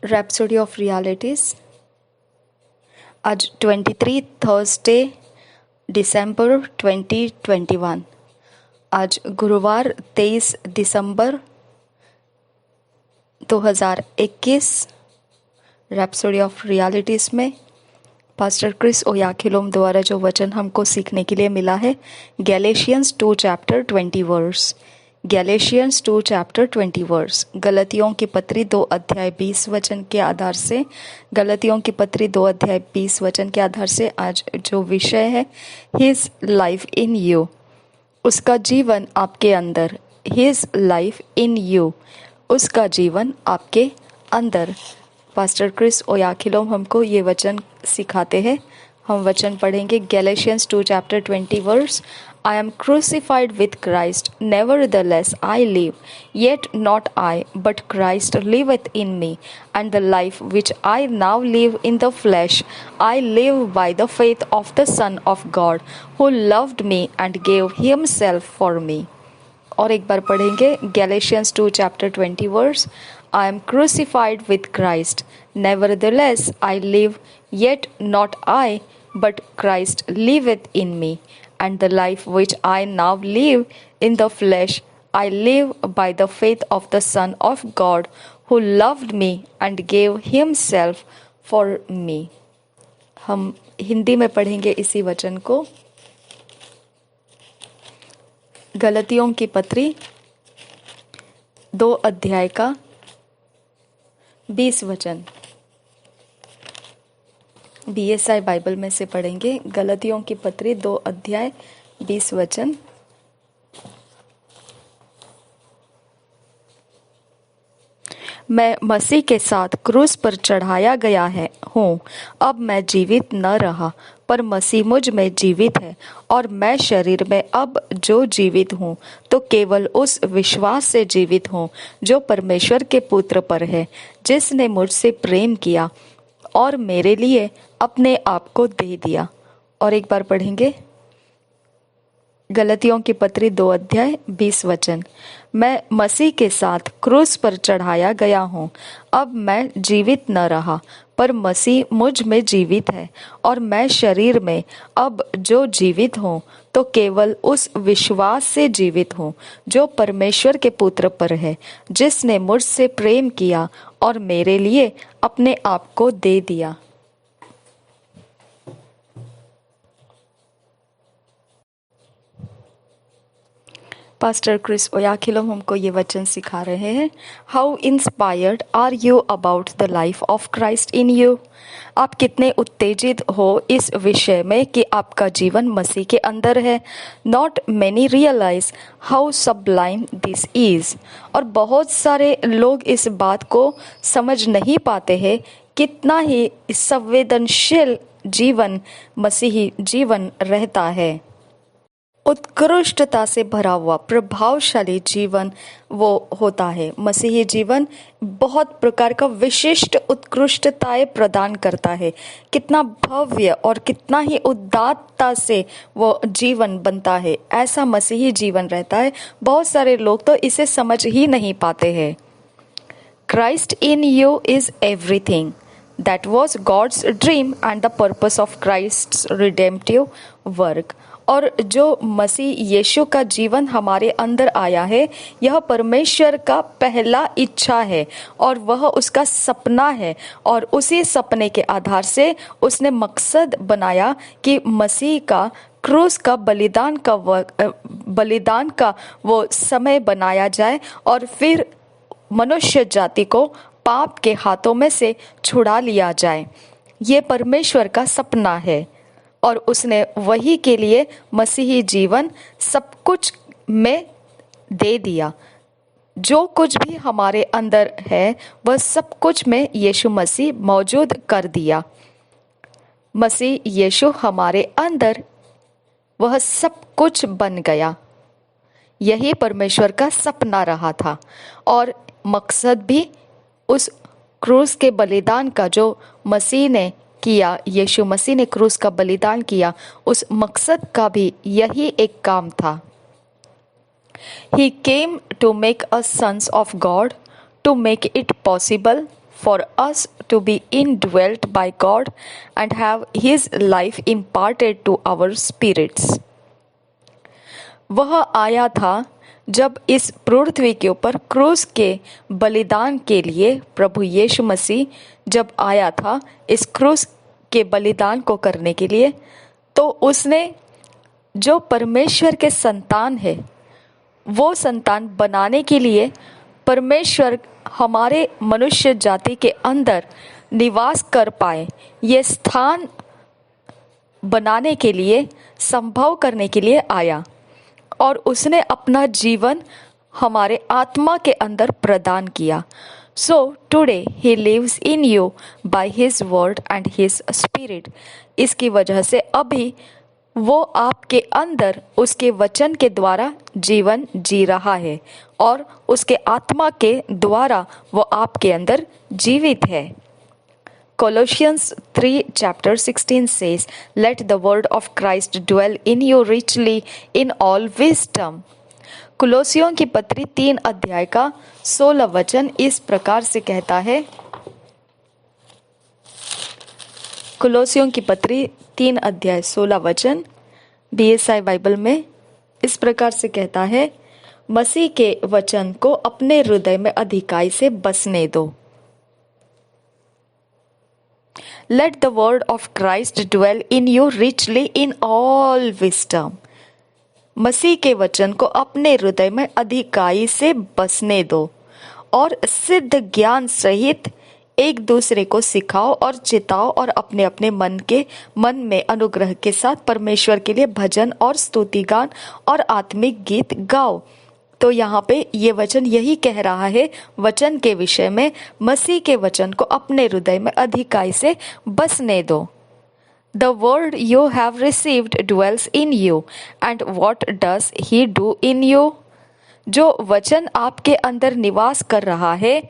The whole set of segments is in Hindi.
Rhapsody of realities. आज 23 थर्सडे दिसंबर 2021। आज गुरुवार 23 दिसंबर 2021। रैप्सोडी ऑफ रियलिटीज़ में पास्टर क्रिस ओयाखिलोम द्वारा जो वचन हमको सीखने के लिए मिला है, Galatians 2 chapter 20 verse. Galatians 2 chapter 20 verse. गलतियों की पत्री 2 अध्याय 20 वचन के आधार से, गलतियों की पत्री 2 अध्याय 20 वचन के आधार से आज जो विषय है, हिज लाइफ इन यू, उसका जीवन आपके अंदर। हिज लाइफ इन यू, उसका जीवन आपके अंदर। पास्टर क्रिस ओयाखिलोम हमको ये वचन सिखाते हैं। हम वचन पढ़ेंगे। Galatians 2 chapter 20 verse. I am crucified with Christ, nevertheless I live, yet not I, but Christ liveth in me, and the life which I now live in the flesh, I live by the faith of the Son of God, who loved me and gave himself for me. और एक बार पढ़ेंगे। Galatians 2 chapter 20 verse. I am crucified with Christ, nevertheless I live, yet not I, but Christ liveth in me, and the life which I now live in the flesh, I live by the faith of the Son of God, who loved me and gave himself for me. हम हिंदी में पढ़ेंगे इसी वचन को। गलतियों की पत्री 2 अध्याय का 20 वचन BSI बाइबल में से पढ़ेंगे। गलतियों की पत्री 2 अध्याय 20 वचन। मैं मसीह के साथ क्रूस पर चढ़ाया गया हूँ। अब मैं जीवित न रहा, पर मसीह मुझ में जीवित है, और मैं शरीर में अब जो जीवित हूँ तो केवल उस विश्वास से जीवित हूँ जो परमेश्वर के पुत्र पर है, जिसने मुझसे प्रेम किया और मेरे लिए अपने आप को दे दिया। और एक बार पढ़ेंगे। गलतियों की पत्री 2 अध्याय 20 वचन। मैं मसीह के साथ क्रूस पर चढ़ाया गया हूँ। अब मैं जीवित न रहा, पर मसीह मुझ में जीवित है, और मैं शरीर में अब जो जीवित हूँ तो केवल उस विश्वास से जीवित हूँ जो परमेश्वर के पुत्र पर है, जिसने मुझसे प्रेम किया और मेरे लिए अपने आप को दे दिया। पास्टर क्रिस ओयाखिलोम हमको ये वचन सिखा रहे हैं। How inspired are you about the life of Christ in you? आप कितने उत्तेजित हो इस विषय में कि आपका जीवन मसीह के अंदर है। Not many realise how sublime this is. और बहुत सारे लोग इस बात को समझ नहीं पाते हैं कितना ही संवेदनशील जीवन मसीही जीवन रहता है। उत्कृष्टता से भरा हुआ प्रभावशाली जीवन वो होता है। मसीही जीवन बहुत प्रकार का विशिष्ट उत्कृष्टताएं प्रदान करता है। कितना भव्य और कितना ही उदात्तता से वो जीवन बनता है, ऐसा मसीही जीवन रहता है। बहुत सारे लोग तो इसे समझ ही नहीं पाते हैं। Christ in you is everything. That was God's dream and the purpose of Christ's redemptive work. और जो मसीह यीशु का जीवन हमारे अंदर आया है, यह परमेश्वर का पहला इच्छा है और वह उसका सपना है, और उसी सपने के आधार से उसने मकसद बनाया कि मसीह का क्रूस का बलिदान का वो समय बनाया जाए, और फिर मनुष्य जाति को पाप के हाथों में से छुड़ा लिया जाए। ये परमेश्वर का सपना है, और उसने वही के लिए मसीही जीवन सब कुछ में दे दिया। जो कुछ भी हमारे अंदर है वह सब कुछ में यीशु मसीह मौजूद कर दिया। मसीह यीशु हमारे अंदर वह सब कुछ बन गया। यही परमेश्वर का सपना रहा था, और मकसद भी उस क्रूस के बलिदान का जो मसीह ने किया, यीशु मसीह ने क्रूस का बलिदान किया, उस मकसद का भी यही एक काम था। He came to make us sons of God, to make it possible for us to be indwelt by God and have His life imparted to our spirits. वह आया था जब इस पृथ्वी के ऊपर क्रूस के बलिदान के लिए प्रभु यीशु मसीह जब आया था इस क्रूस के बलिदान को करने के लिए, तो उसने जो परमेश्वर के संतान है वो संतान बनाने के लिए परमेश्वर हमारे मनुष्य जाति के अंदर निवास कर पाए, ये स्थान बनाने के लिए, संभव करने के लिए आया और उसने अपना जीवन हमारे आत्मा के अंदर प्रदान किया. So today he lives in you by his word and his spirit. इसकी वजह से अभी वो आपके अंदर उसके वचन के द्वारा जीवन जी रहा है और उसके आत्मा के द्वारा वो आपके अंदर जीवित है. Colossians 3 chapter 16 says, "Let the word of Christ dwell in you richly in all wisdom." कुलोसियों की पत्री 3 अध्याय का 16 वचन इस प्रकार से कहता है. कुलोसियों की पत्री 3 अध्याय 16 वचन BSI बाइबल में इस प्रकार से कहता है, मसीह के वचन को अपने हृदय में अधिकाई से बसने दो. Let the word of Christ dwell in you richly in all wisdom. मसीह के वचन को अपने हृदय में अधिकाई से बसने दो और सिद्ध ज्ञान सहित एक दूसरे को सिखाओ और चिताओ और अपने अपने मन में अनुग्रह के साथ परमेश्वर के लिए भजन और स्तुति गान और आत्मिक गीत गाओ. तो यहाँ पे ये वचन यही कह रहा है वचन के विषय में, मसीह के वचन को अपने हृदय में अधिकाई से बसने दो. The word you have received dwells in you, and what does he do in you? जो वचन आपके अंदर निवास कर रहा है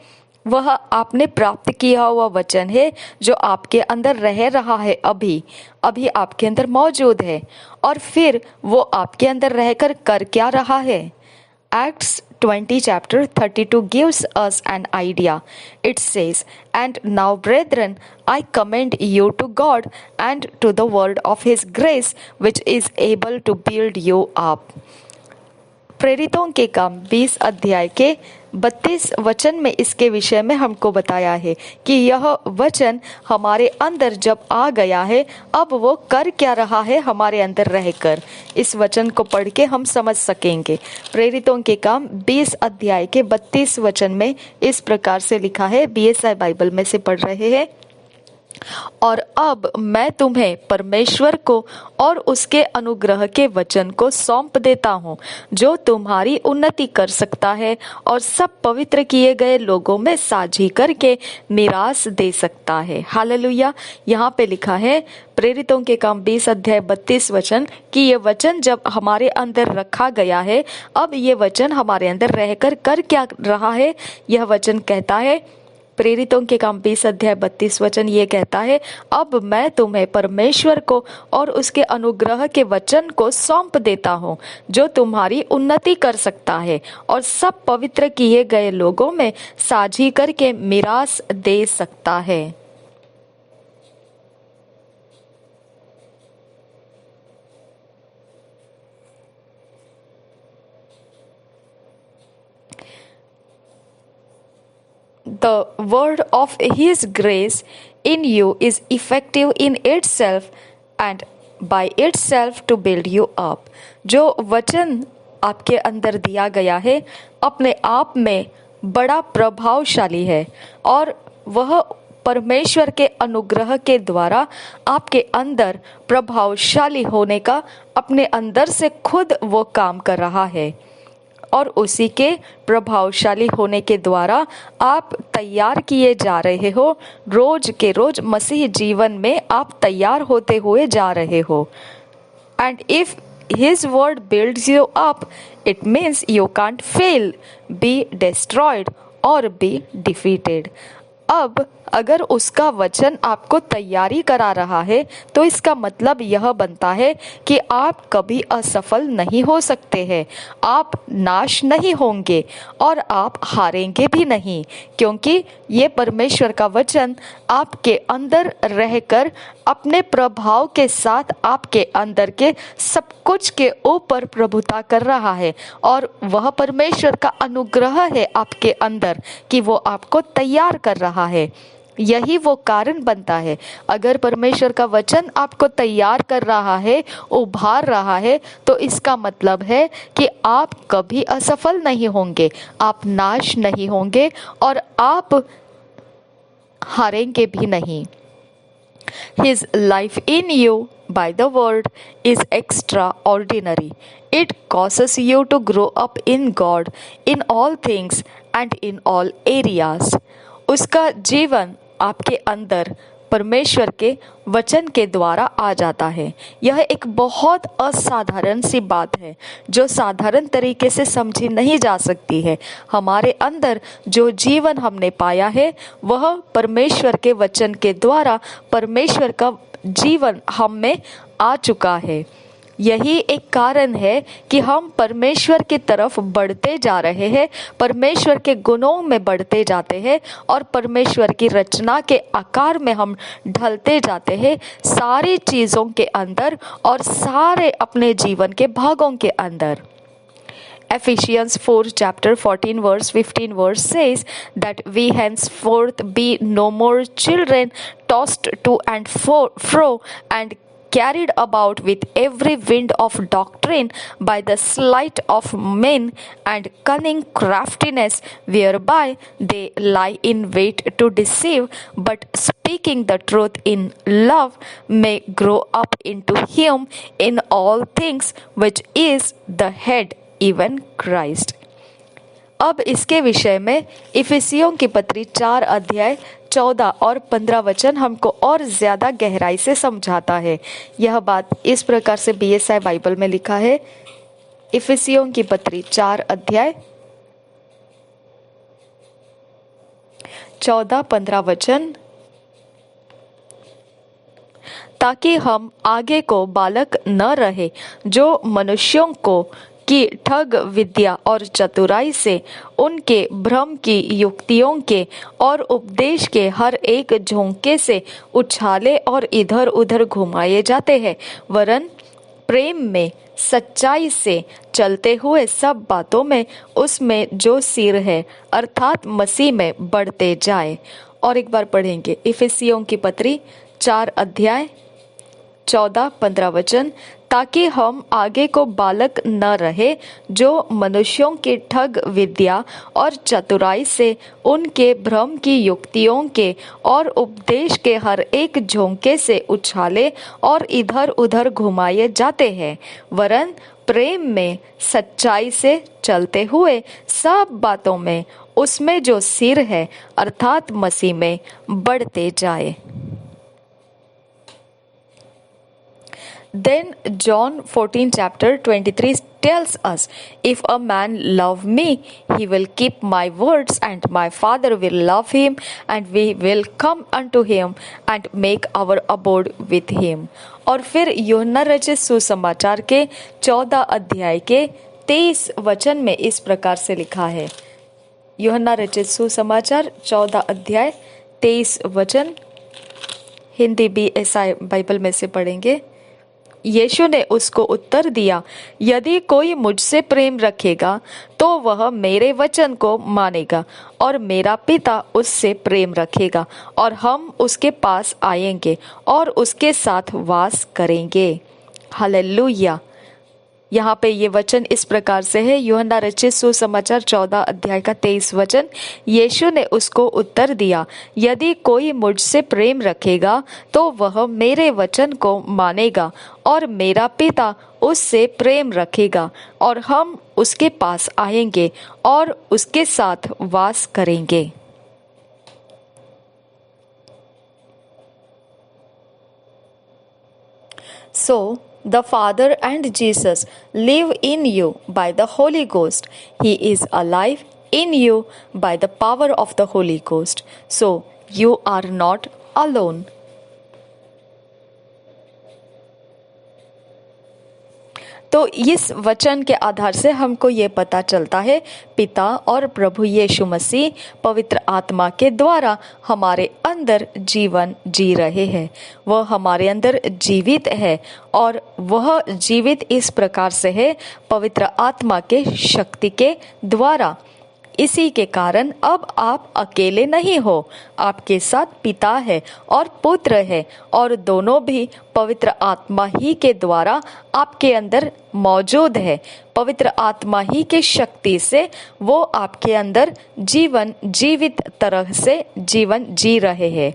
वह आपने प्राप्त किया हुआ वचन है जो आपके अंदर रह रहा है, अभी आपके अंदर मौजूद है. और फिर वो आपके अंदर रहकर कर क्या रहा है. Acts 20 chapter 32 gives us an idea. It says, "And now, brethren, I commend you to God and to the word of his grace, which is able to build you up." प्रेरितों के काम 20 अध्याय के 32 वचन में इसके विषय में हमको बताया है कि यह वचन हमारे अंदर जब आ गया है अब वो कर क्या रहा है हमारे अंदर रहकर. इस वचन को पढ़ के हम समझ सकेंगे. प्रेरितों के काम 20 अध्याय के 32 वचन में इस प्रकार से लिखा है. BSI बाइबल में से पढ़ रहे हैं. और अब मैं तुम्हें परमेश्वर को और उसके अनुग्रह के वचन को सौंप देता हूँ जो तुम्हारी उन्नति कर सकता है और सब पवित्र किए गए लोगों में साझी करके मिरास दे सकता है. हालेलुया. यहाँ पे लिखा है प्रेरितों के काम 20 अध्याय 32 वचन कि ये वचन जब हमारे अंदर रखा गया है अब ये वचन हमारे अंदर रहकर कर क्या रहा है. यह वचन कहता है प्रेरितों के काम 20 अध्याय 32 वचन ये कहता है, अब मैं तुम्हें परमेश्वर को और उसके अनुग्रह के वचन को सौंप देता हूँ जो तुम्हारी उन्नति कर सकता है और सब पवित्र किए गए लोगों में साझी करके मिरास दे सकता है. The word of his grace in you is effective in itself and by itself to build you up. जो वचन आपके अंदर दिया गया है अपने आप में बड़ा प्रभावशाली है और वह परमेश्वर के अनुग्रह के द्वारा आपके अंदर प्रभावशाली होने का अपने अंदर से खुद वो काम कर रहा है और उसी के प्रभावशाली होने के द्वारा आप तैयार किए जा रहे हो. रोज के रोज मसीह जीवन में आप तैयार होते हुए जा रहे हो. And if His word builds you up, it means you can't fail, be destroyed or be defeated. अब अगर उसका वचन आपको तैयारी करा रहा है तो इसका मतलब यह बनता है कि आप कभी असफल नहीं हो सकते हैं, आप नाश नहीं होंगे और आप हारेंगे भी नहीं, क्योंकि ये परमेश्वर का वचन आपके अंदर रहकर अपने प्रभाव के साथ आपके अंदर के सब कुछ के ऊपर प्रभुता कर रहा है। और वह परमेश्वर का अनुग्रह है आपके अंदर कि वो आपको तैयार कर रहा है। यही वो कारण बनता है। अगर परमेश्वर का वचन आपको तैयार कर रहा है, उभार रहा है, तो इसका मतलब है कि आप कभी असफल नहीं होंगे, आप नाश नहीं होंगे और आप हारेंगे भी नहीं। His life in you by the word is extraordinary. It causes you to grow up in God in all things and in all areas. उसका जीवन आपके अंदर परमेश्वर के वचन के द्वारा आ जाता है। यह एक बहुत असाधारण सी बात है जो साधारण तरीके से समझी नहीं जा सकती है। हमारे अंदर जो जीवन हमने पाया है वह परमेश्वर के वचन के द्वारा परमेश्वर का जीवन हम में आ चुका है। यही एक कारण है कि हम परमेश्वर की तरफ बढ़ते जा रहे हैं, परमेश्वर के गुणों में बढ़ते जाते हैं और परमेश्वर की रचना के आकार में हम ढलते जाते हैं, सारी चीज़ों के अंदर और सारे अपने जीवन के भागों के अंदर। Ephesians 4 chapter 14 verse 15 verse says that we henceforth be no more children tossed to and fro and carried about with every wind of doctrine by the sleight of men and cunning craftiness whereby they lie in wait to deceive, but speaking the truth in love may grow up into him in all things which is the head, even Christ. अब इसके विषय में इफिसियों की पत्री 4 अध्याय 14 और 15 वचन हमको और ज्यादा गहराई से समझाता है। यह बात इस प्रकार से बीएसआई बाइबल में लिखा है। इफिसियों की पत्री 4 अध्याय 14-15 वचन, ताकि हम आगे को बालक न रहे जो मनुष्यों को की ठग विद्या और चतुराई से उनके भ्रम की युक्तियों के और उपदेश के हर एक झोंके से उछाले और इधर उधर घुमाए जाते हैं, वरन प्रेम में सच्चाई से चलते हुए सब बातों में उसमें जो सिर है अर्थात मसीह में बढ़ते जाए। और एक बार पढ़ेंगे इफिसियों की पत्री 4 अध्याय 14-15 वचन, ताकि हम आगे को बालक न रहे जो मनुष्यों की ठग विद्या और चतुराई से उनके भ्रम की युक्तियों के और उपदेश के हर एक झोंके से उछाले और इधर उधर घुमाए जाते हैं, वरन प्रेम में सच्चाई से चलते हुए सब बातों में उसमें जो सिर है अर्थात मसीह में बढ़ते जाए। Then John 14 chapter 23 tells us, if a man love me, he will keep my words, and my Father will love him, and we will come unto him and make our abode with him. और फिर यूहन्ना रचित सुसमाचार के 14 अध्याय के 23 वचन में इस प्रकार से लिखा है। यूहन्ना रचित सुसमाचार 14 अध्याय 23 वचन, हिंदी बीएसआई बाइबल में से पढ़ेंगे। यीशु ने उसको उत्तर दिया, यदि कोई मुझसे प्रेम रखेगा तो वह मेरे वचन को मानेगा और मेरा पिता उससे प्रेम रखेगा और हम उसके पास आएंगे और उसके साथ वास करेंगे। हालेलुया। यहाँ पे ये वचन इस प्रकार से है, यूहन्ना रचित सुसमाचार 14 अध्याय का 23 वचन, यीशु ने उसको उत्तर दिया, यदि कोई मुझसे प्रेम रखेगा तो वह मेरे वचन को मानेगा और मेरा पिता उससे प्रेम रखेगा और हम उसके पास आएंगे और उसके साथ वास करेंगे। So the Father and Jesus live in you by the Holy Ghost. He is alive in you by the power of the Holy Ghost. So You are not alone. तो इस वचन के आधार से हमको ये पता चलता है पिता और प्रभु यीशु मसीह पवित्र आत्मा के द्वारा हमारे अंदर जीवन जी रहे हैं। वह हमारे अंदर जीवित है और वह जीवित इस प्रकार से है पवित्र आत्मा के शक्ति के द्वारा। इसी के कारण अब आप अकेले नहीं हो, आपके साथ पिता है और पुत्र है और दोनों भी पवित्र आत्मा ही के द्वारा आपके अंदर मौजूद है। पवित्र आत्मा ही के शक्ति से वो आपके अंदर जीवित तरह से जीवन जी रहे हैं।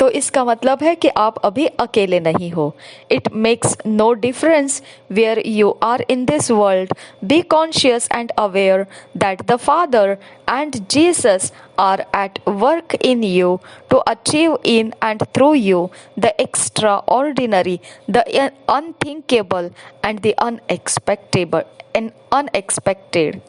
तो इसका मतलब है कि आप अभी अकेले नहीं हो। It makes no difference where you are in this world. Be conscious and aware that the father and Jesus are at work in you to achieve in and through you the extraordinary, the unthinkable and the unexpected.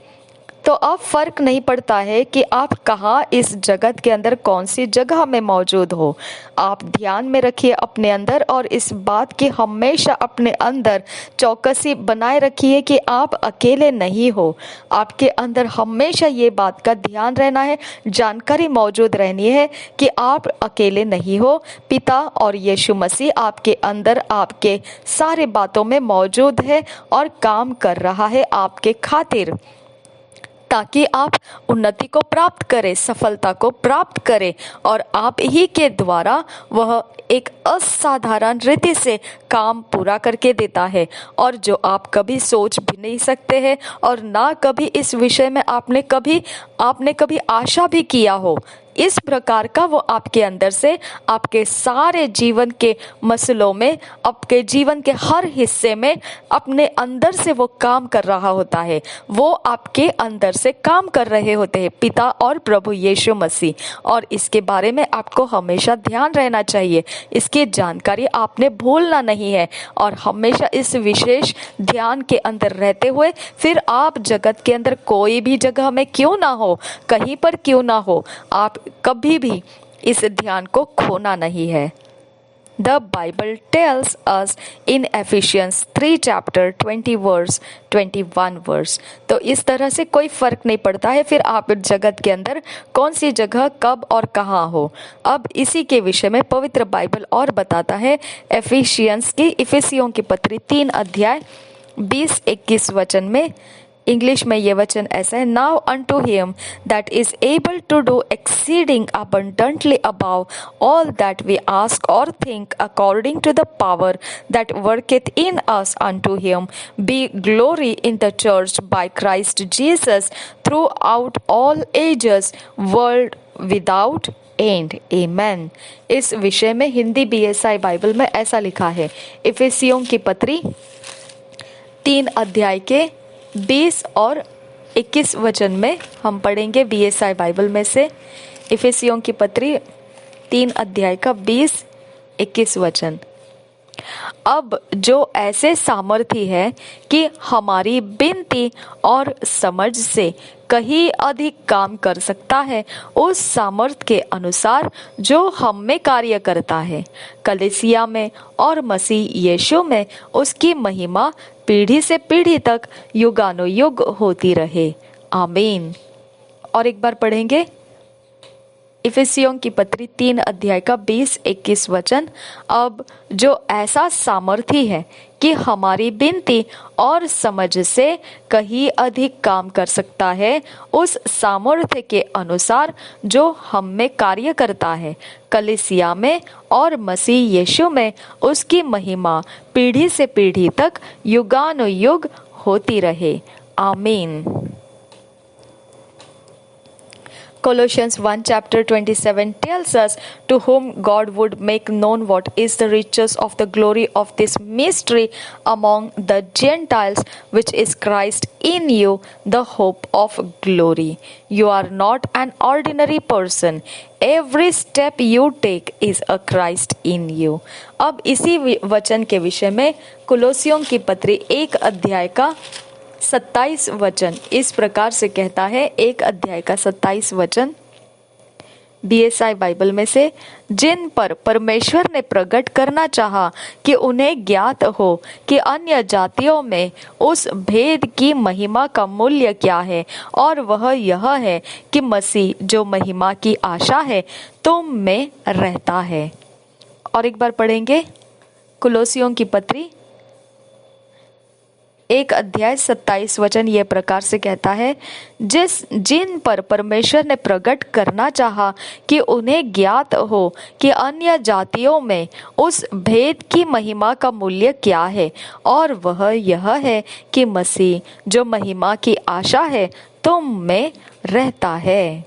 तो अब फर्क नहीं पड़ता है कि आप कहाँ इस जगत के अंदर कौन सी जगह में मौजूद हो। आप ध्यान में रखिए अपने अंदर और इस बात की हमेशा अपने अंदर चौकसी बनाए रखिए कि आप अकेले नहीं हो। आपके अंदर हमेशा ये बात का ध्यान रहना है, जानकारी मौजूद रहनी है कि आप अकेले नहीं हो। पिता और यीशु मसीह आपके अंदर आपके सारे बातों में मौजूद है और काम कर रहा है आपके खातिर, ताकि आप उन्नति को प्राप्त करें, सफलता को प्राप्त करें और आप ही के द्वारा वह एक असाधारण रीति से काम पूरा करके देता है और जो आप कभी सोच भी नहीं सकते हैं और ना कभी इस विषय में आपने कभी आशा भी किया हो। इस प्रकार का वो आपके अंदर से आपके सारे जीवन के मसलों में, आपके जीवन के हर हिस्से में अपने अंदर से वो काम कर रहा होता है। वो आपके अंदर से काम कर रहे होते हैं पिता और प्रभु यीशु मसीह। और इसके बारे में आपको हमेशा ध्यान रहना चाहिए, इसकी जानकारी आपने भूलना नहीं है और हमेशा इस विशेष ध्यान के अंदर रहते हुए फिर आप जगत के अंदर कोई भी जगह में क्यों ना हो, कहीं पर क्यों ना हो, आप कभी भी इस ध्यान को खोना नहीं है। The Bible tells us in Ephesians 3 chapter 20 verse 21 verse। तो इस तरह से कोई फर्क नहीं पड़ता है फिर आप जगत के अंदर कौन सी जगह, कब और कहाँ हो। अब इसी के विषय में पवित्र बाइबल और बताता है इफिसियों की पत्री 3 अध्याय 20-21 वचन में। इंग्लिश में ये वचन ऐसा है, now unto him that is able to do exceeding abundantly above all that we ask or think according to the power that worketh in us, unto him be glory in the church by Christ Jesus throughout all ages, world without end, amen। इस विषय में हिंदी BSI बाइबल में ऐसा लिखा है, इफिसियों की पत्री 3 अध्याय के 20 और 21 वचन में हम पढ़ेंगे BSI बाइबल में से। इफिसियों की पत्री 3 अध्याय का 20-21 वचन। अब जो ऐसे सामर्थी है कि हमारी विनती और समझ से कहीं अधिक काम कर सकता है, उस सामर्थ के अनुसार जो हम में कार्य करता है, कलीसिया में और मसीह यीशु में उसकी महिमा पीढ़ी से पीढ़ी तक युगानुयुग होती रहे, आमीन। और एक बार पढ़ेंगे इफिसियों की पत्री 3 अध्याय का 20-21 वचन। अब जो ऐसा सामर्थी है कि हमारी विनती और समझ से कहीं अधिक काम कर सकता है, उस सामर्थ्य के अनुसार जो हम में कार्य करता है, कलीसिया में और मसीह यीशु में उसकी महिमा पीढ़ी से पीढ़ी तक युगानुयुग होती रहे, आमीन। Colossians 1 chapter 27 tells us, to whom God would make known what is the riches of the glory of this mystery among the Gentiles, which is Christ in you, the hope of glory. You are not an ordinary person. Every step you take is a Christ in you। अब इसी वचन के विषय में कुलोसियों की पत्री 1 अध्याय का 27 वचन इस प्रकार से कहता है। 1 अध्याय का 27 वचन, BSI बाइबल में से, जिन पर परमेश्वर ने प्रकट करना चाहा कि उन्हें ज्ञात हो कि अन्य जातियों में उस भेद की महिमा का मूल्य क्या है, और वह यह है कि मसीह जो महिमा की आशा है तुम में रहता है। और एक बार पढ़ेंगे कुलोसियों की पत्री 1:27 यह प्रकार से कहता है, जिन पर परमेश्वर ने प्रकट करना चाहा कि उन्हें ज्ञात हो कि अन्य जातियों में उस भेद की महिमा का मूल्य क्या है, और वह यह है कि मसीह जो महिमा की आशा है तुम में रहता है।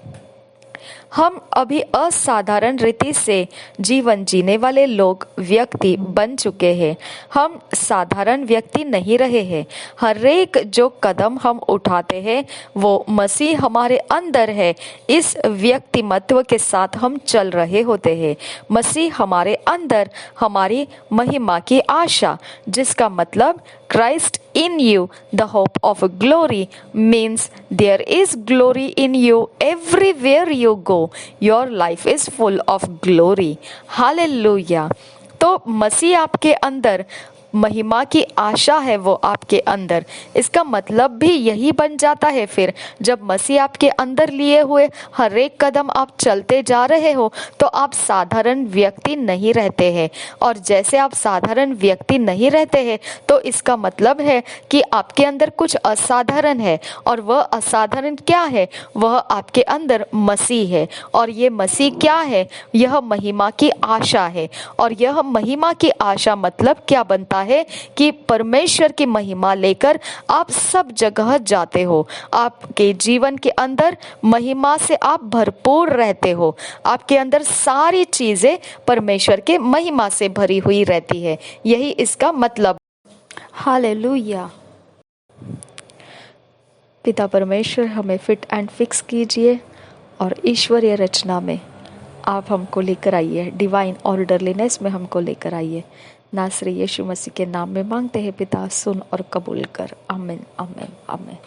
हम अभी असाधारण रीति से जीवन जीने वाले लोग व्यक्ति बन चुके हैं। हम साधारण व्यक्ति नहीं रहे हैं। हर एक जो कदम हम उठाते हैं वो मसीह हमारे अंदर है, इस व्यक्तिमत्व के साथ हम चल रहे होते हैं। मसीह हमारे अंदर हमारी महिमा की आशा, जिसका मतलब Christ in you, the hope of glory, means there is glory in you everywhere you go. Your life is full of glory. Hallelujah. तो मसीह आपके अंदर महिमा की आशा है, वो आपके अंदर। इसका मतलब भी यही बन जाता है फिर जब मसीह आपके अंदर लिए हुए हर एक कदम आप चलते जा रहे हो तो आप साधारण व्यक्ति नहीं रहते हैं। और जैसे आप साधारण व्यक्ति नहीं रहते हैं तो इसका मतलब है कि आपके अंदर कुछ असाधारण है, और वह असाधारण क्या है? वह आपके अंदर मसीह है। और ये मसीह क्या है? यह महिमा की आशा है। और यह महिमा की आशा मतलब क्या बनता है कि परमेश्वर की महिमा लेकर आप सब जगह जाते हो। आपके जीवन के अंदर महिमा से आप भरपूर रहते हो। आपके अंदर सारी चीजें परमेश्वर के महिमा से भरी हुई रहती है। यही इसका मतलब। हालेलुया। पिता परमेश्वर, हमें फिट एंड फिक्स कीजिए और ईश्वरीय रचना में आप हमको लेकर आइए, डिवाइन ऑर्डरलीनेस में हमको लेकर आइए। नासरी यीशु मसीह के नाम में मांगते हैं पिता, सुन और कबूल कर। आमीन, आमीन, आमीन।